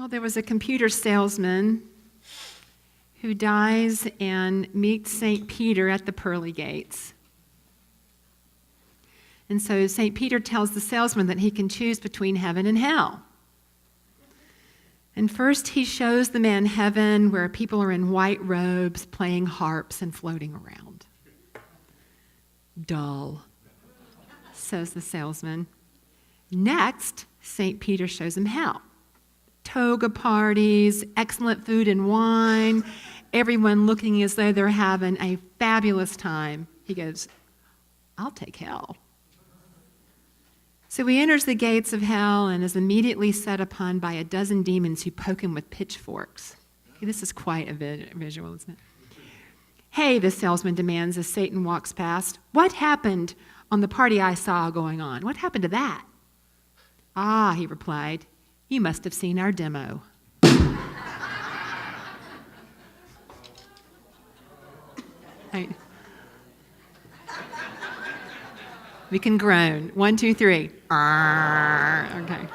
Well, there was a computer salesman who dies and meets St. Peter at the pearly gates. And so St. Peter tells the salesman that he can choose between heaven and hell. And first he shows the man heaven where people are in white robes playing harps and floating around. Dull, says the salesman. Next, St. Peter shows him hell. Toga parties, excellent food and wine, everyone looking as though they're having a fabulous time. He goes, I'll take hell. So he enters the gates of hell and is immediately set upon by a dozen demons who poke him with pitchforks. Okay, this is quite a visual, isn't it? Hey, the salesman demands as Satan walks past. What happened on the party I saw going on? What happened to that? Ah, he replied, you must have seen our demo. Right. We can groan. 1, 2, 3. Arr. Okay.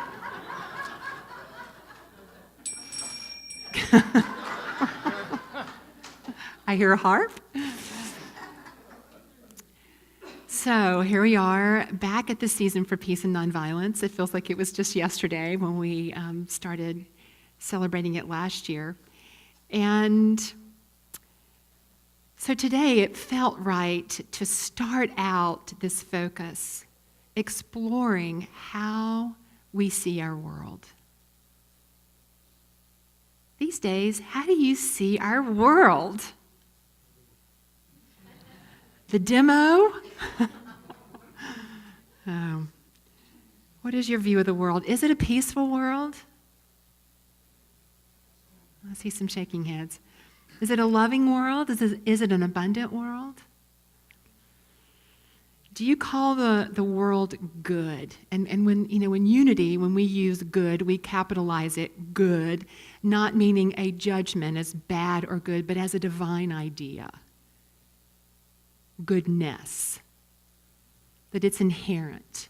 I hear a harp. So here we are back at the season for peace and nonviolence. It feels like it was just yesterday when we started celebrating it last year. And so today it felt right to start out this focus, exploring how we see our world. These days, how do you see our world? The demo? What is your view of the world? Is it a peaceful world? I see some shaking heads. Is it a loving world? Is it an abundant world? Do you call the world good? And when unity, when we use good, we capitalize it good, not meaning a judgment as bad or good, but as a divine idea. Goodness. That it's inherent.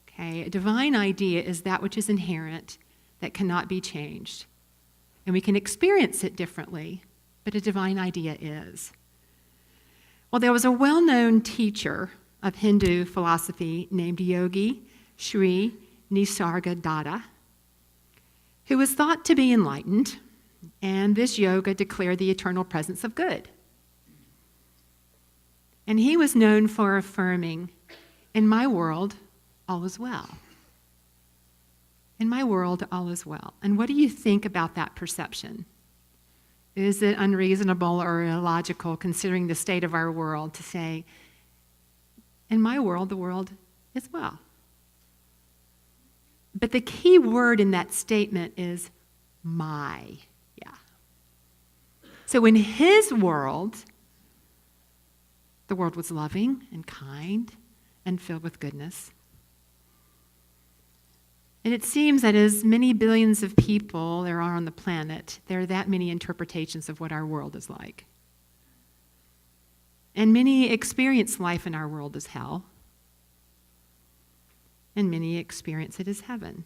Okay, a divine idea is that which is inherent that cannot be changed. And we can experience it differently, but a divine idea is. Well, there was a well-known teacher of Hindu philosophy named Yogi Sri Nisargadatta, who was thought to be enlightened, and this yoga declared the eternal presence of good. And he was known for affirming, in my world, all is well. In my world, all is well. And what do you think about that perception? Is it unreasonable or illogical, considering the state of our world, to say, in my world, the world is well? But the key word in that statement is my. Yeah. So in his world, the world was loving and kind and filled with goodness. And it seems that as many billions of people there are on the planet, there are that many interpretations of what our world is like. And many experience life in our world as hell. And many experience it as heaven.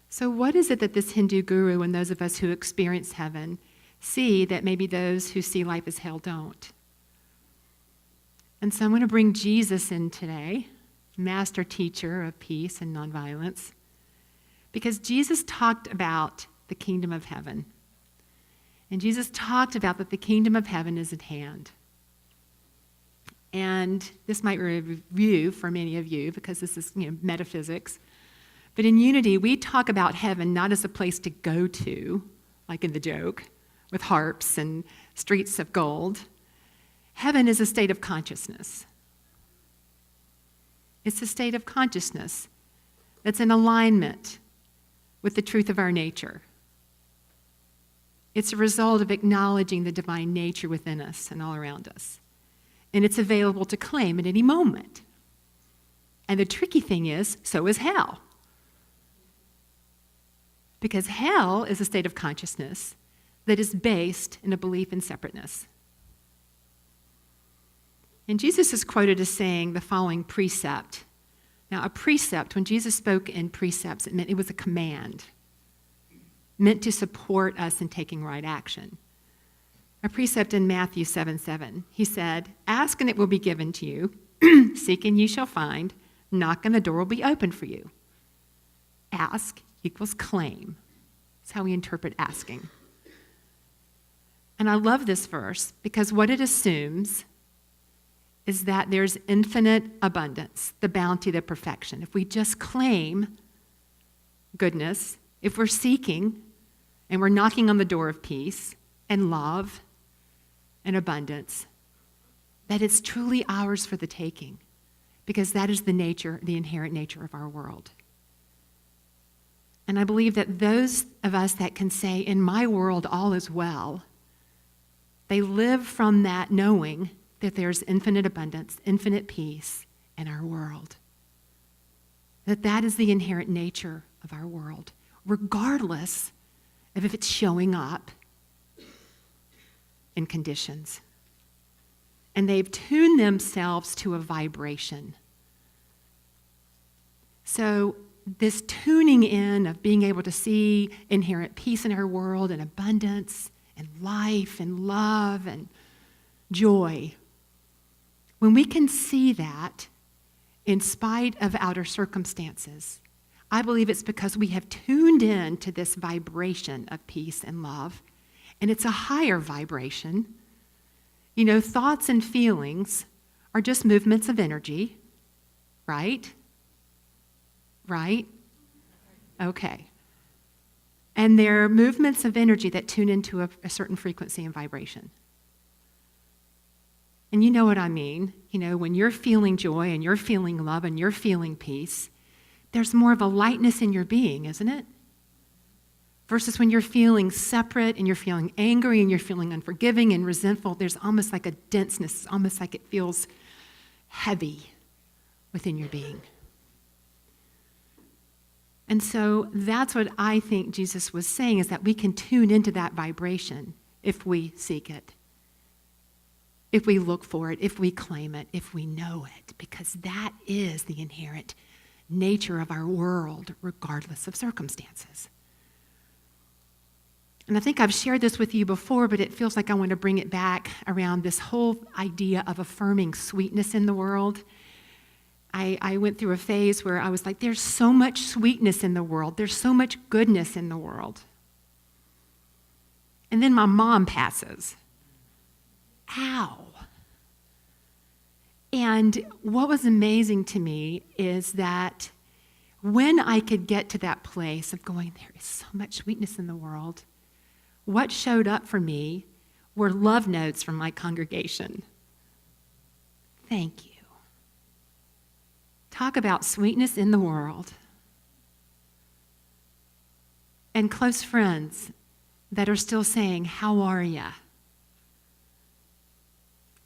So what is it that this Hindu guru and those of us who experience heaven see that maybe those who see life as hell don't? And so I'm going to bring Jesus in today, master teacher of peace and nonviolence, because Jesus talked about the kingdom of heaven. And Jesus talked about that the kingdom of heaven is at hand. And this might review for many of you, because this is metaphysics. But in Unity, we talk about heaven not as a place to go to, like in the joke, with harps and streets of gold. Heaven is a state of consciousness. It's a state of consciousness that's in alignment with the truth of our nature. It's a result of acknowledging the divine nature within us and all around us. And it's available to claim at any moment. And the tricky thing is, so is hell. Because hell is a state of consciousness that is based in a belief in separateness. And Jesus is quoted as saying the following precept Now, a precept, when Jesus spoke in precepts, it meant it was a command, meant to support us in taking right action. A precept in Matthew 7:7, he said, "Ask and it will be given to you. Seek and you shall find. Knock and the door will be opened for you." Ask equals claim. That's how we interpret asking. And I love this verse because what it assumes is that there's infinite abundance, the bounty, the perfection. If we just claim goodness, if we're seeking and we're knocking on the door of peace and love and abundance, that it's truly ours for the taking, because that is the nature, the inherent nature of our world. And I believe that those of us that can say, "In my world, all is well," they live from that knowing that there's infinite abundance, infinite peace in our world. That is the inherent nature of our world, regardless of if it's showing up in conditions. And they've tuned themselves to a vibration. So this tuning in of being able to see inherent peace in our world and abundance and life and love and joy, when we can see that in spite of outer circumstances, I believe it's because we have tuned in to this vibration of peace and love, and it's a higher vibration. You know, thoughts and feelings are just movements of energy, right? Right? Okay. And they're movements of energy that tune into a certain frequency and vibration. And you know what I mean. You know, when you're feeling joy and you're feeling love and you're feeling peace, there's more of a lightness in your being, isn't it? Versus when you're feeling separate and you're feeling angry and you're feeling unforgiving and resentful, there's almost like a denseness. It's almost like it feels heavy within your being. And so that's what I think Jesus was saying, is that we can tune into that vibration if we seek it, if we look for it, if we claim it, if we know it, because that is the inherent nature of our world, regardless of circumstances. And I think I've shared this with you before, but it feels like I want to bring it back around this whole idea of affirming sweetness in the world. I went through a phase where I was like, there's so much sweetness in the world. There's so much goodness in the world. And then my mom passes. Ow. And what was amazing to me is that when I could get to that place of going, there is so much sweetness in the world, what showed up for me were love notes from my congregation. Thank you. Talk about sweetness in the world. And close friends that are still saying, "How are ya?"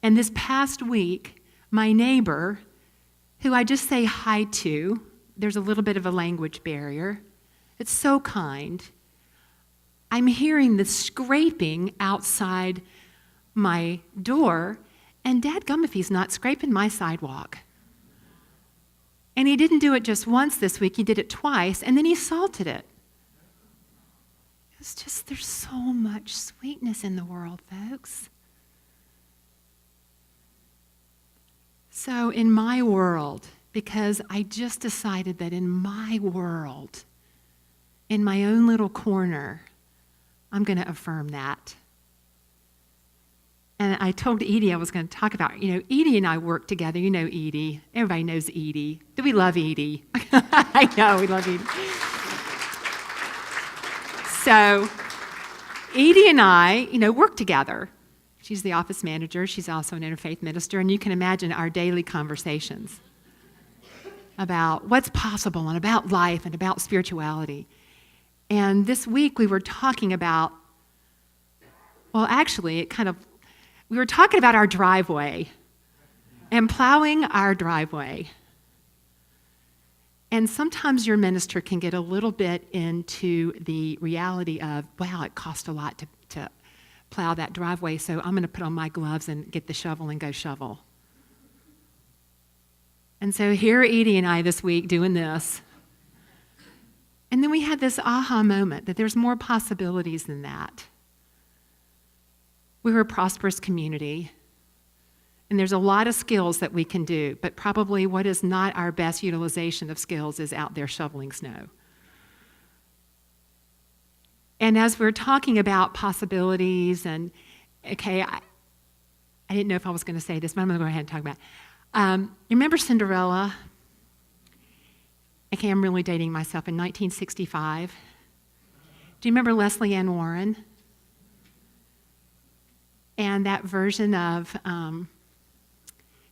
And this past week, my neighbor, who I just say hi to, there's a little bit of a language barrier. It's so kind. I'm hearing the scraping outside my door, and dadgum if he's not scraping my sidewalk. And he didn't do it just once this week, he did it twice, and then he salted it. It's just, there's so much sweetness in the world, folks. So in my world, because I just decided that in my world, in my own little corner, I'm going to affirm that. And I told Edie I was going to talk about, Edie and I work together. You know Edie. Everybody knows Edie. Do we love Edie? I know, we love Edie. So Edie and I, work together. She's the office manager. She's also an interfaith minister. And you can imagine our daily conversations about what's possible and about life and about spirituality. And this week we were talking about, we were talking about our driveway and plowing our driveway. And sometimes your minister can get a little bit into the reality of, wow, it cost a lot to plow that driveway, so I'm going to put on my gloves and get the shovel and go shovel. And so here are Edie and I this week doing this. And then we had this aha moment that there's more possibilities than that. We're a prosperous community, and there's a lot of skills that we can do, but probably what is not our best utilization of skills is out there shoveling snow. And as we're talking about possibilities, and okay, I didn't know if I was going to say this, but I'm going to go ahead and talk about it. Remember Cinderella? Okay, I'm really dating myself. In 1965. Do you remember Leslie Ann Warren? And that version of,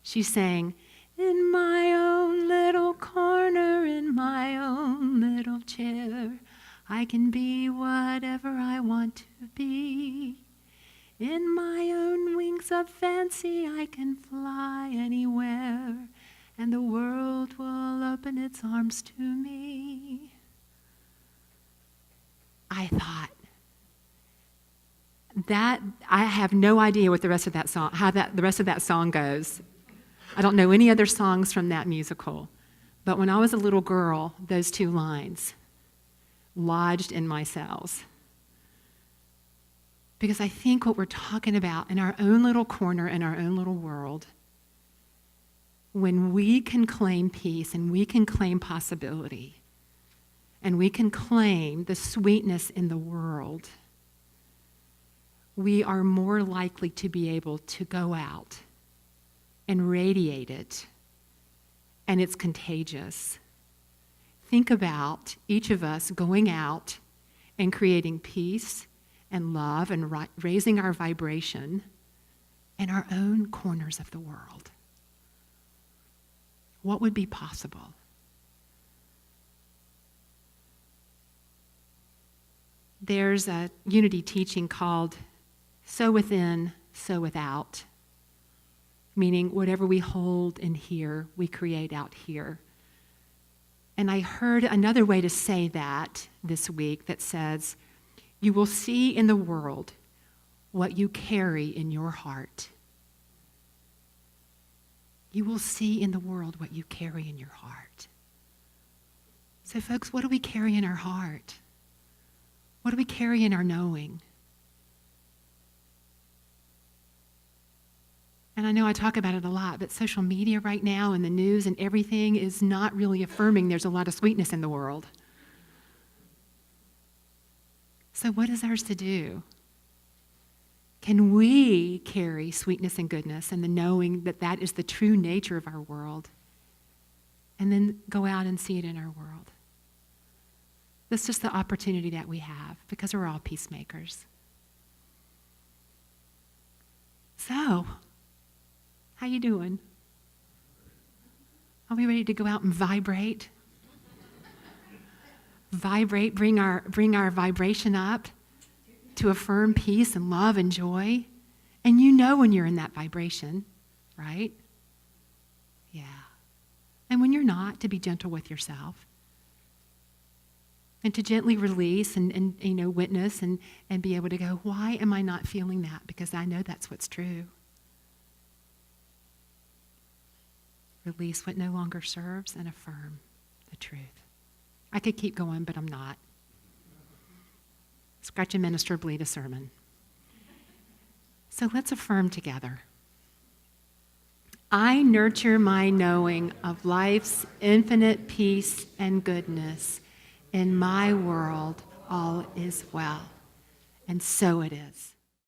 she sang, "In my own little corner, in my own little chair, I can be whatever I want to be. In my own wings of fancy, I can fly anywhere, and the world will open its arms to me." I thought, that I have no idea what the rest of that song, the rest of that song goes. I don't know any other songs from that musical. But when I was a little girl, those two lines lodged in my cells. Because I think what we're talking about in our own little corner, in our own little world, when we can claim peace and we can claim possibility and we can claim the sweetness in the world, we are more likely to be able to go out and radiate it, and it's contagious. Think about each of us going out and creating peace and love and raising our vibration in our own corners of the world. What would be possible? There's a unity teaching called "So Within, So Without," meaning whatever we hold in here, we create out here. And I heard another way to say that this week that says, you will see in the world what you carry in your heart. You will see in the world what you carry in your heart. So folks, what do we carry in our heart? What do we carry in our knowing? And I know I talk about it a lot, but social media right now and the news and everything is not really affirming there's a lot of sweetness in the world. So what is ours to do? Can we carry sweetness and goodness and the knowing that that is the true nature of our world, and then go out and see it in our world? That's just the opportunity that we have, because we're all peacemakers. So, how you doing? Are we ready to go out and vibrate? Vibrate, bring our vibration up to affirm peace and love and joy. And you know when you're in that vibration, right? Yeah. And when you're not, to be gentle with yourself. And to gently release and witness and be able to go, why am I not feeling that? Because I know that's what's true. Release what no longer serves and affirm the truth. I could keep going, but I'm not. Scratch a minister, bleed a sermon. So let's affirm together. I nurture my knowing of life's infinite peace and goodness. In my world, all is well. And so it is.